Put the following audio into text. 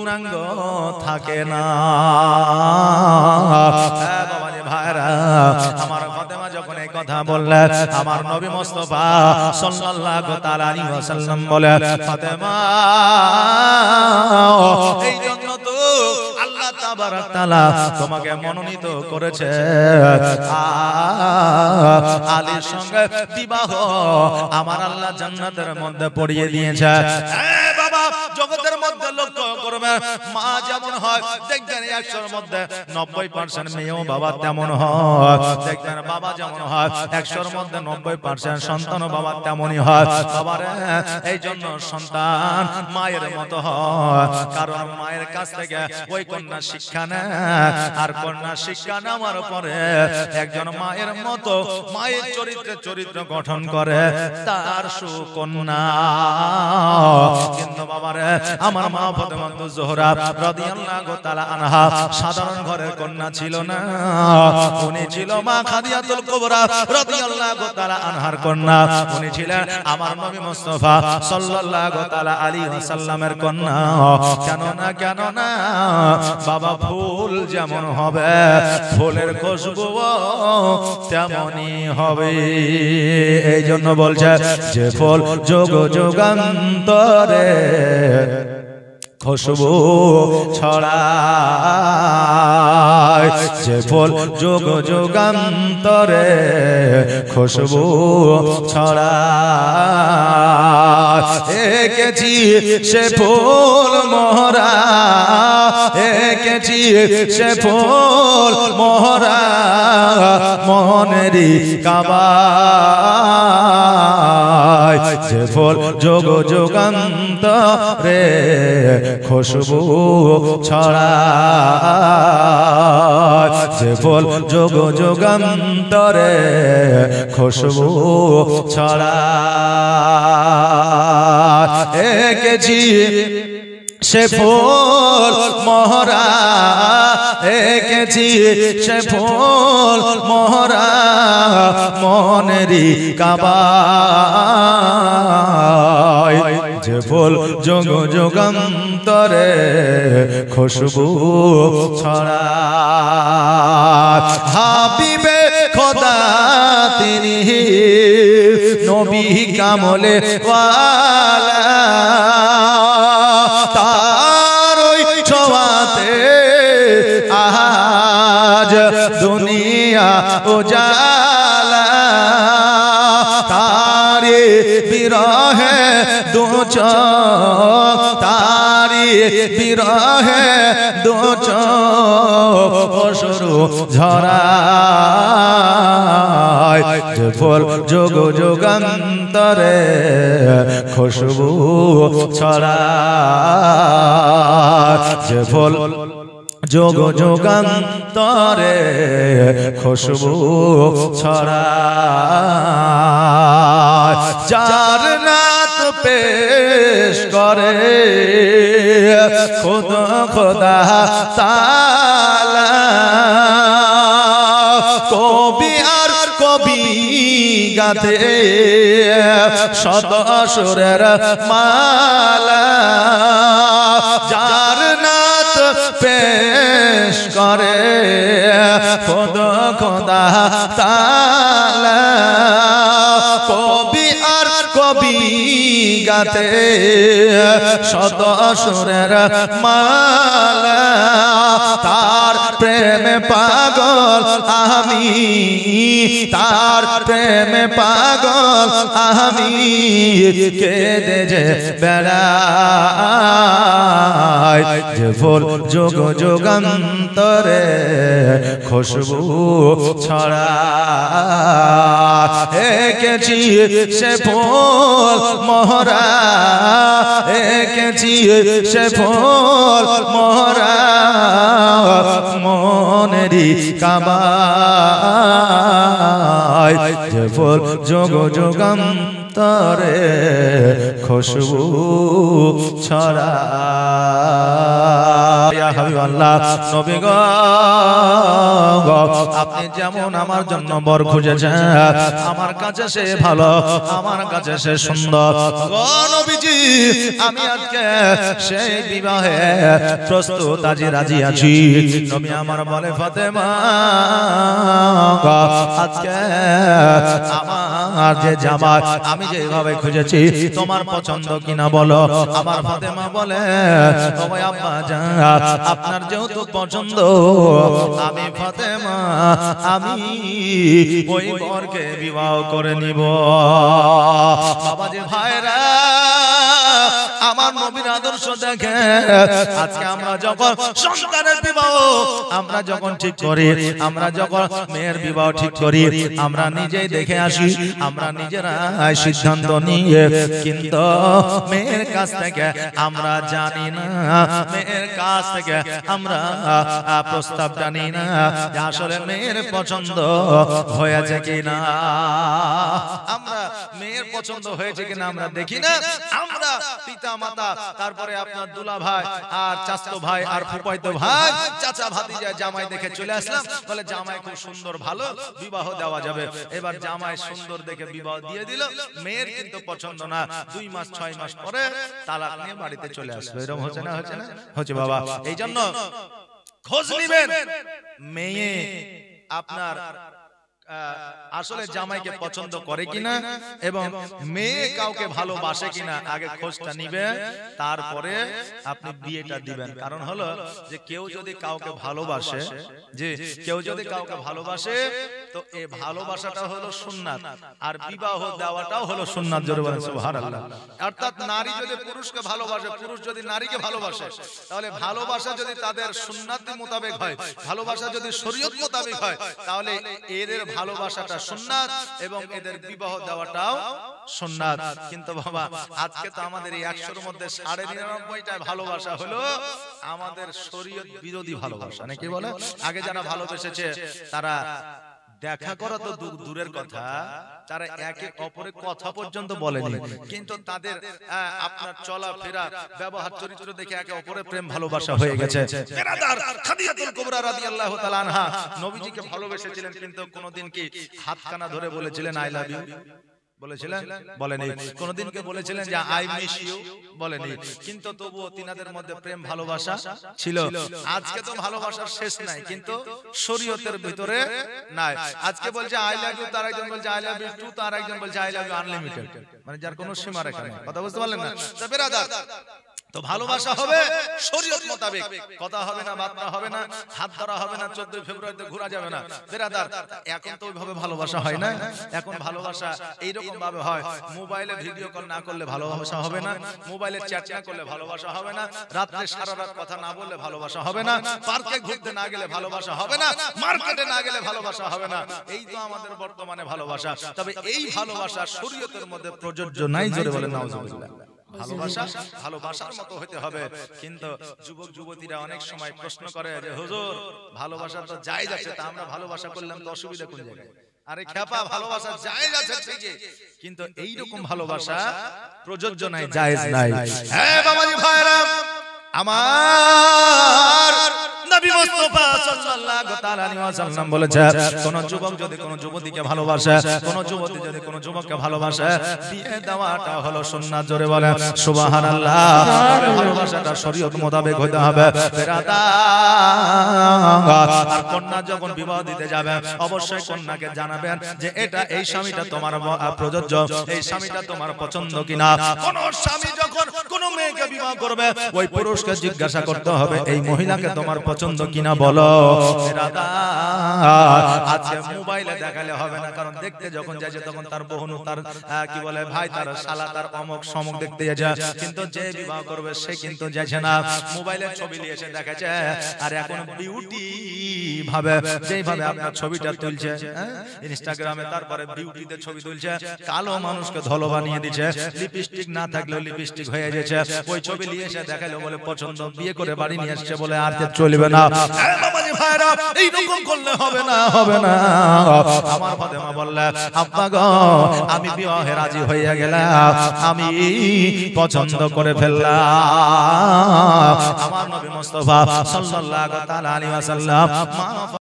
পূর্ণাঙ্গ থাকে না। বাবাজি ভাইরা, আমার ফাতেমা যখন এই কথা বললেন, আমার নবী মুস্তাফা সাল্লাল্লাহু তাআলা আলাইহি ওয়াসাল্লাম বলে, ফাতেমা এই জন্য তো আল্লাহ তাবারক তাআলা তোমাকে মনোনীত করেছে আলীর সঙ্গে বিবাহ আমার আল্লাহ জান্নাতের মধ্যে পড়িয়ে দিয়েছে। বাবা, জগতের মধ্যে লক্ষ্য করবে, মা যেমন হয় দেখবেন 100-র মধ্যে 90% মেয়েও বাবা তেমন হয়। দেখবেন বাবা যেমন হয় 100-র মধ্যে 90% সন্তানও বাবা তেমনই হয়। বাবারে, এই জন্য সন্তান মায়ের মতো হয়, কারণ মায়ের কাছ থেকে ওই কন্যা শিক্ষা নেয়, আর কন্যা শিক্ষা নেওয়ার পরে একজন মায়ের মতো মায়ের চরিত্র গঠন করে তার সুকন্যা। কিন্তু বাবারে, আমার মা ফাতেমা জোহরা রাদিয়াল্লাহু তাআলা আনহা সাধারণ ঘরের কন্যা ছিল না, উনি ছিল মা খাদিজাতুল কুবরা রাদিয়াল্লাহু তাআলা আনহার কন্যা। উনি ছিলেন আমার নবী মুস্তাফা সাল্লাল্লাহু তাআলা আলাইহি ওয়াসাল্লামের কন্যা। কেন না বাবা, ফুল যেমন হবে ফুলের খুশবু তেমনই হবে। এই জন্য বলছে যে ফুল যুগ যুগান্তরে খুশবু ছড়ায়, যে ফুল যুগ যুগান্তরে খুশবু ছড়ায়। এঁকেছি সে ফুল মোহরা, এঁকেছি সে ফুল মোহরা মনেরই কাবায়, যে ফুল যুগ যুগান্তরে খুশবু ছড়ায়, যে ফুল যুগ যুগান্তরে খুশবু ছড়ায়। এঁকেছি সে ফুল মোহরা, এঁকেছি সে ফুল মোহরা মনেরই কাবায়, যে ফুল যুগ যুগান্তরে খুশবু ছড়ায়। হাবিবে খোদা তিনি নবী কামলে ওয়ালা, তার ওই ছোঁয়াতে আজ দুনিয়া উজালা, তারে বিরহে দু চোখ, তারি বিরহে দু চোখ অশ্রু ঝরায়, যে ফুল যুগ যুগান্তরে খুশবু ছড়ায়, যে ফুল যুগ যুগান্তরে খুশবু ছড়ায়। যার নাত পেশ করে খুদা খুদা তাআলা, কবি আর কবি গাতে শত সুরের মালা, যার নাত পেশ করে খুদা খুদা তাআলা, কবি আর কবি গাতে শত সুরের মালা, তার প্রেমে পাগল আমি, তার প্রেমে পাগল আমি, কেঁদে যে বেড়াই, যে ফুল যুগ যুগান্তরে খুশবু ছড়ায়। এঁকেছি সে ফুল মোহরা, এঁকেছি সে ফুল মোহরা মনেরই কাবায়, যে ফুল যুগ যুগান্তরে খুশবু ছড়ায়। আল্লাহ নবী গো আপনি যেমন আমার জন্য বর খুঁজেছেন আমার কাছে সে ভালো আমার কাছে সে সুন্দর গো নবীজি আমি আজকে সেই বিবাহে প্রস্তুত আজি রাজি আছি নবী আমার বলে ফাতেমা আজকে আমার যে জামাই আমি যেভাবে খুঁজেছি তোমার পছন্দ কিনা বলো আমার ফাতেমা বলে ওই আব্বা জান আপনার যেহেতু পছন্দ আমি ফাতেমা আমি ওই বরকে বিবাহ করে নিব বাবাজি ভাইরা আমার নবীর আদর্শ দেখে আজকে আমরা যখন সন্তানের বিবাহ আমরা যখন ঠিক করি আমরা যখন মেয়ের বিবাহ ঠিক করি আমরা নিজেই দেখে আসি আমরা নিজেরা সিদ্ধান্ত নিয়ে কিন্তু মেয়ের কাছ থেকে আমরা জানি না মেয়ের কাছ থেকে আমরা প্রস্তাব জানি না যে আসলে মেয়ের পছন্দ হয়েছে কিনা আমরা মেয়ের পছন্দ হয়েছে কিনা আমরা দেখি না আমরা পিতা মাতা তারপরে আপনার দুলা ভাই আর চাচতো ভাই আর ফুফাইতো ভাই চাচা ভাতিজা জামাই দেখে চলে আসলাম বলে জামাই খুব সুন্দর ভালো বিবাহ দেওয়া যাবে এবার জামাই সুন্দর দেখে বিবাহ দিয়ে দিল মেয়ের কিন্তু পছন্দ না 2 মাস 6 মাস পরে তালাক নিয়ে বাড়িতে চলে আসবে এরকম হচ্ছে না হচ্ছে বাবা এইজন্য খোঁজ নেবেন মেয়ে আপনার আসলে জামাইকে পছন্দ করে কিনা এবং মেয়ে কাউকে ভালোবাসে কিনা আগে খোঁজটা নিবে তারপরে আপনি বিয়েটা দিবেন কারণ হলো যে কেউ যদি কাউকে ভালোবাসে যে কেউ যদি কাউকে ভালোবাসে তো এই ভালোবাসাটা হলো সুন্নাত আর বিবাহ দেওয়াটাও হলো সুন্নাত জোরে বলেন সুবহানাল্লাহ অর্থাৎ নারী যদি পুরুষকে ভালোবাসে পুরুষ যদি নারীকে ভালোবাসে তাহলে ভালোবাসা যদি তাদের সুন্নাত মোতাবেক হয় ভালোবাসা যদি শরীয়ত মোতাবেক হয় তাহলে এদের ভালোবাসাটা সুন্নাত এবং এদের বিবাহ দেওয়াটাও সুন্নাত কিন্তু বাবা আজকে তো আমাদের এই 100 এর মধ্যে 99.টা ভালোবাসা হলো আমাদের শরীয়ত বিরোধী ভালোবাসা নাকি বলে আগে যারা ভালোবেসেছে তারা দেখা করা তো দূরের কথা তারা একে অপরের কথা পর্যন্ত বলেনি কিন্তু তাদের আপনার চলাফেরা ব্যবহার চরিত্র দেখে একে অপরের প্রেম ভালোবাসা হয়ে গেছে বেরাদার খাদিজাতুল কুবরা রাদিয়াল্লাহু তাআলা আনহা নবীজিকে ভালোবেসেছিলেন কিন্তু কোনদিন কি হাতখানা ধরে বলেছিলেন আই লাভ ইউ বলেছিলেন বলেনি কোনদিন কে বলেছিলেন যে আই মিস ইউ বলেনি কিন্তু তবুও তিনাদের মধ্যে প্রেম ভালোবাসা ছিল আজকে তো ভালোবাসার শেষ নাই কিন্তু শরীয়তের ভিতরে নাই আজকে বলছে আই লাভ ইউ তার একজন বলছে আই লাভ ইউ টু তার একজন বলছে আই লাভ ইউ আনলিমিটেড মানে যার কোনো সীমা রেখা নেই কথা বুঝতে পারলেন না তো বেরাদার তো ভালোবাসা হবে শরীয়ত মোতাবেক কথা হবে না বার্তা হবে না হাত ধরা হবে না 14 ফেব্রুয়ারিতে ঘোরা যাবে না বেরাদার এখন তো ওইভাবে ভালোবাসা হয় না এখন ভালোবাসা এই রকম ভাবে হয় মোবাইলে ভিডিও কল না করলে ভালোবাসা হবে না মোবাইলে চ্যাট না করলে ভালোবাসা হবে না রাতে সারা রাত কথা না বললে ভালোবাসা হবে না পার্কে ঘুরতে না গেলে ভালোবাসা হবে না মার্কেটে না গেলে ভালোবাসা হবে না এই তো আমাদের বর্তমানে ভালোবাসা তবে এই ভালোবাসা শরীয়তের মধ্যে প্রযোজ্য নাই জোরে বলেন নাউজুবিল্লাহ ভালোবাসা ভালোবাসার মতো হতে হবে কিন্তু যুবক যুবতীরা অনেক সময় প্রশ্ন করে যে হুজুর ভালোবাসা তো জায়েজ আছে তা আমরা ভালোবাসা করলাম তো অসুবিধা কোন জায়গায় আরে খেপা ভালোবাসা জায়েজ আছে ঠিকই কিন্তু এই রকম ভালোবাসা প্রযোজ্য নাই জায়েজ নাই হ্যাঁ বাবাজি ভাইরা আমার নবী মুস্তাফা সাল্লাল্লাহু তাআলা আলাইহি ওয়াসাল্লাম বলেছে কোন যুবক যদি কোন যুবতীকে ভালোবাসে কোন যুবতী যদি কোন যুবককে ভালোবাসে বিয়ে দেওয়াটা হলো সুন্নাত জোরে বলেন সুবহানাল্লাহ ভালোবাসাটা শরীয়ত মোতাবেক হতে হবে বেরাদার আর কন্যা যখন বিবাহ দিতে যাবে অবশ্যই কন্যাকে জানাবেন যে এটা এই স্বামীটা তোমার প্রযোজ্য এই স্বামীটা তোমার পছন্দ কিনা কোন স্বামী যখন কোন মেয়েকে বিবাহ করবে ওই পুরুষকে জিজ্ঞাসা করতে হবে এই মহিলাকে তোমার পছন্দ কিনা বলো আজকে মোবাইলে দেখালে হবে না কারণ দেখতে যখন যাচ্ছে তখন তার বোনু তার কি বলে ভাই তার শালা তার অমক সমক দেখতে যায় কিন্তু যে বিবাহ করবে সে কিন্তু যাচ্ছে না মোবাইলের ছবি নিয়ে এসে দেখাচ্ছে আর এখন বিউটি ভাবে যেইভাবে আপনার ছবিটা তুলছে ইনস্টাগ্রামে তারপরে বিউটিতে ছবি তুলছে কালো মানুষকে ধলো বানিয়ে দিচ্ছে লিপস্টিক না থাকলেও লিপস্টিক হয়ে যাচ্ছে ওই ছবি নিয়ে এসে দেখালো বলে পছন্দ বিয়ে করে বাড়ি নিয়ে আসছে বলে আর চলবে না বাবাজি ভাইরা এই রকম করলে হবে না আমার ফাতেমা বললেন বললেন আব্বা গো আমি বিবাহে রাজি হয়ে গেলাম, আমি পছন্দ করে ফেললাম। আমার নবী মুস্তাফা সাল্লাল্লাহু তাআলা আলাইহি ওয়াসাল্লাম